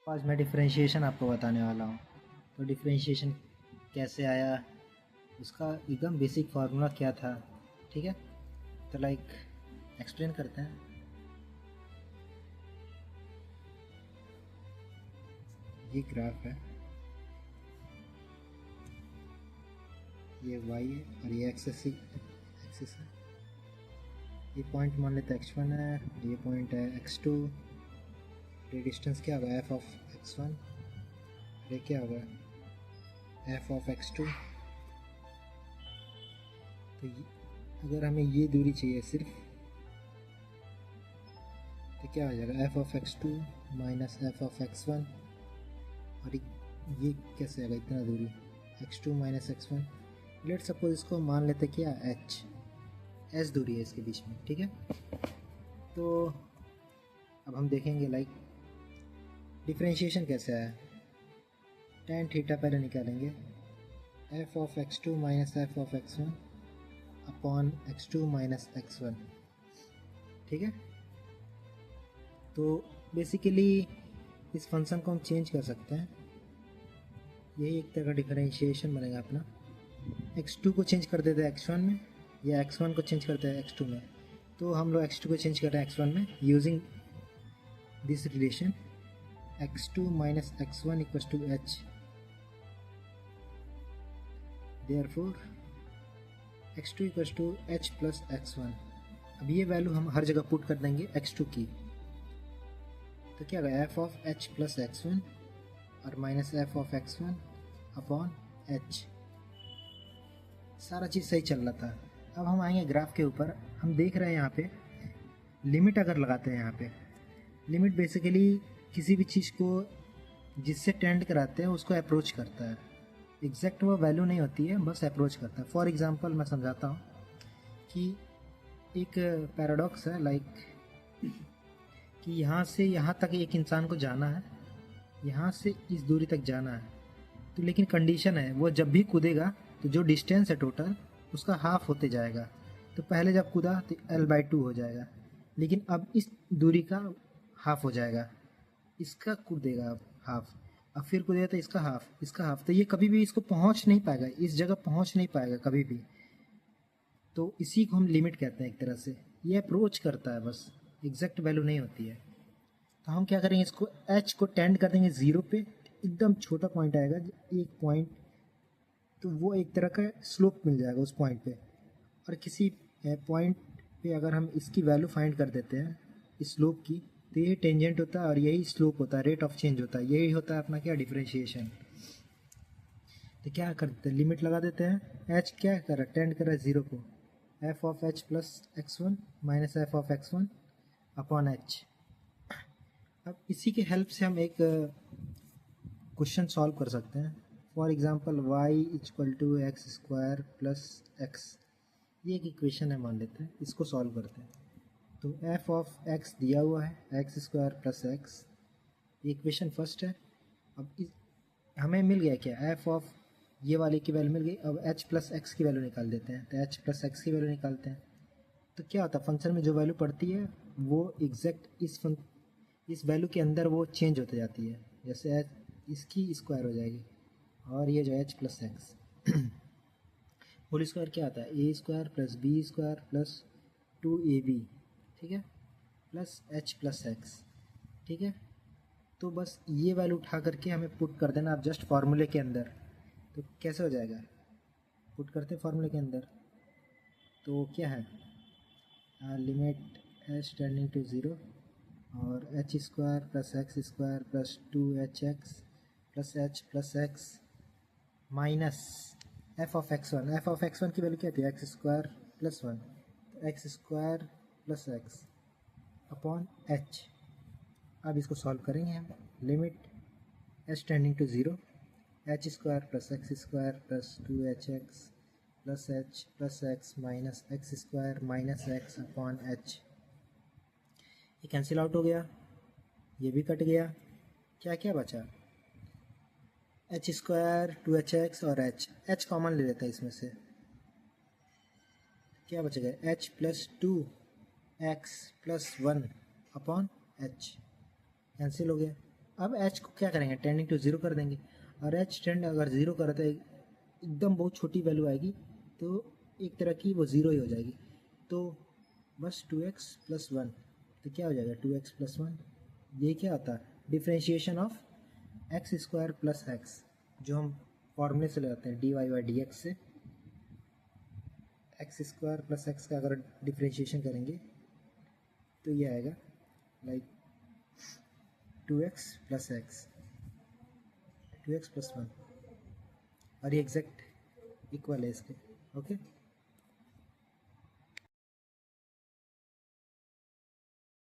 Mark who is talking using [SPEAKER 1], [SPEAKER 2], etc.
[SPEAKER 1] आज मैं डिफरेंशिएशन आपको बताने वाला हूँ। तो डिफरेंशिएशन कैसे आया, उसका एकदम बेसिक फार्मूला क्या था, ठीक है। तो एक्सप्लेन करते हैं। ये ग्राफ है, ये वाई है और ये एक्सेस है। ये पॉइंट मान लेते हैं x1 है, ये पॉइंट है x2। ये डिस्टेंस क्या होगा, f ऑफ x1। ये क्या होगा, f ऑफ x2। तो अगर हमें ये दूरी चाहिए सिर्फ, तो क्या हो जाएगा, f of x2 minus f of x1। और ये कैसे आएगा इतना दूरी, x2 minus x1। Let suppose इसको मान लेते क्या, h दूरी है इसके बीच में, ठीक है। तो अब हम देखेंगे डिफरेंशिएशन कैसे है। tan थीटा पहले निकालेंगे, f of x2 minus f of x1 upon x2 minus x1, ठीक है। तो बेसिकली इस फंक्शन को हम चेंज कर सकते हैं। यही एक तरह का डिफरेंशिएशन बनेगा अपना। x2 को चेंज कर देते हैं x1 में, या x1 को चेंज करते हैं x2 में। तो हम लोग x2 को चेंज कर रहे हैं x1 में using this relation x2 minus x1 equals to h। Therefore x2 equals to h plus x1। अब ये वैल्यू हम हर जगह पुट कर देंगे x2 की। तो क्या होगा, f of h plus x1 और minus f of x1 upon h। सारा चीज़ सही चल रहा था। अब हम आएंगे ग्राफ के ऊपर। हम देख रहे हैं यहाँ पे लिमिट अगर लगाते हैं, यहाँ पे लिमिट बेसिकली किसी भी चीज़ को जिससे टेंड कराते हैं उसको अप्रोच करता है। एग्जैक्ट वो वैल्यू नहीं होती है, बस अप्रोच करता है। फॉर एग्जांपल मैं समझाता हूँ कि एक पैराडॉक्स है कि यहाँ से यहाँ तक एक इंसान को जाना है, यहाँ से इस दूरी तक जाना है। तो लेकिन कंडीशन है, वो जब भी कूदेगा तो जो डिस्टेंस है टोटल उसका हाफ होते जाएगा। तो पहले जब कूदा तो l/2 हो जाएगा, लेकिन अब इस दूरी का हाफ हो जाएगा। इसका कूदेगा अब हाफ, अब फिर कूदेगा तो इसका हाफ, इसका हाफ। तो ये कभी भी इसको पहुंच नहीं पाएगा, इस जगह पहुंच नहीं पाएगा कभी भी। तो इसी को हम लिमिट कहते हैं एक तरह से। ये अप्रोच करता है बस, एग्जैक्ट वैल्यू नहीं होती है। तो हम क्या करेंगे, इसको h को टेंड कर देंगे 0 पे। एकदम छोटा पॉइंट आएगा, एक पॉइंट, तो वो एक तरह का स्लोप मिल जाएगा उस पॉइंट पे। और किसी पॉइंट पे अगर हम इसकी वैल्यू फाइंड कर देते हैं इस स्लोप की, तो यही टेंजेंट होता है और यही स्लोप होता है, रेट ऑफ चेंज होता है। यही होता है अपना क्या, डिफरेंशिएशन। तो क्या करते हैं, लिमिट लगा देते हैं। h क्या कर रहा है, टेंड कर रहा है 0 को। f of h plus x1 minus f of x1 upon h। अब इसी के हेल्प से हम एक क्वेश्चन सॉल्व कर सकते हैं। For example y equal to x square plus x, ये एक इक्वेशन है मान लेते हैं। इसको सॉल्व करते हैं। तो f ऑफ x दिया हुआ है एक्स स्क्वायर प्लस एक्स, ये इक्वेशन फर्स्ट है। अब हमें मिल गया क्या, f ऑफ ये वाले की वैल्यू मिल गई। अब h प्लस एक्स की वैल्यू निकाल देते हैं। तो h प्लस एक्स की वैल्यू निकालते हैं। तो क्या होता है, फंक्शन में जो वैल्यू पड़ती है वो एग्जैक्ट इस वैल्यू के अंदर वो चेंज होते जाती है। जैसे h इसकी स्क्वायर हो जाएगी, और ये जो h plus x whole square क्या आता है, a square plus b square plus 2ab, ठीक है, प्लस h प्लस एक्स, ठीक है। तो बस ये वैल्यू उठा करके हमें पुट कर देना आप जस्ट फार्मूले के अंदर। तो कैसे हो जाएगा, पुट करते हैं फार्मूले के अंदर। तो क्या है, लिमिट h टेंडिंग टू 0 और h square plus x square plus 2hx plus x minus f of x1। F of x1 की वैल्यू क्या थी, x square plus 1, x square plus x upon h। अब इसको सॉल्व करेंगे हम। Limit h tending to 0, h square plus x square plus 2hx plus h plus x minus x square minus x upon h। ये cancel out हो गया, ये भी cut गया। क्या क्या बचा, एच स्क्वायर 2hx और h कॉमन ले लेते हैं इसमें से। क्या बचेगा, h plus 2x plus 1 upon h, cancel हो गया। अब एच को क्या करेंगे, टेंडिंग टू जीरो कर देंगे, और एच टेंड अगर जीरो करता है एकदम बहुत छोटी वैल्यू आएगी तो एक तरह की वो ज़ीरो ही हो जाएगी। तो बस 2x प्लस 1, तो क्या हो जाएगा 2x प्लस 1, ये क्या होता है differentiation of x square plus x, जो हम फॉर्मूले से लगाते हैं d y by d x से। एक्स स्क्वायर प्लस एक्स का अगर डिफ्रेंशिएशन करेंगे तो ये आएगा like 2x plus x, 2x plus 1, और ये एग्जैक्ट इक्वल है इसके। ओके।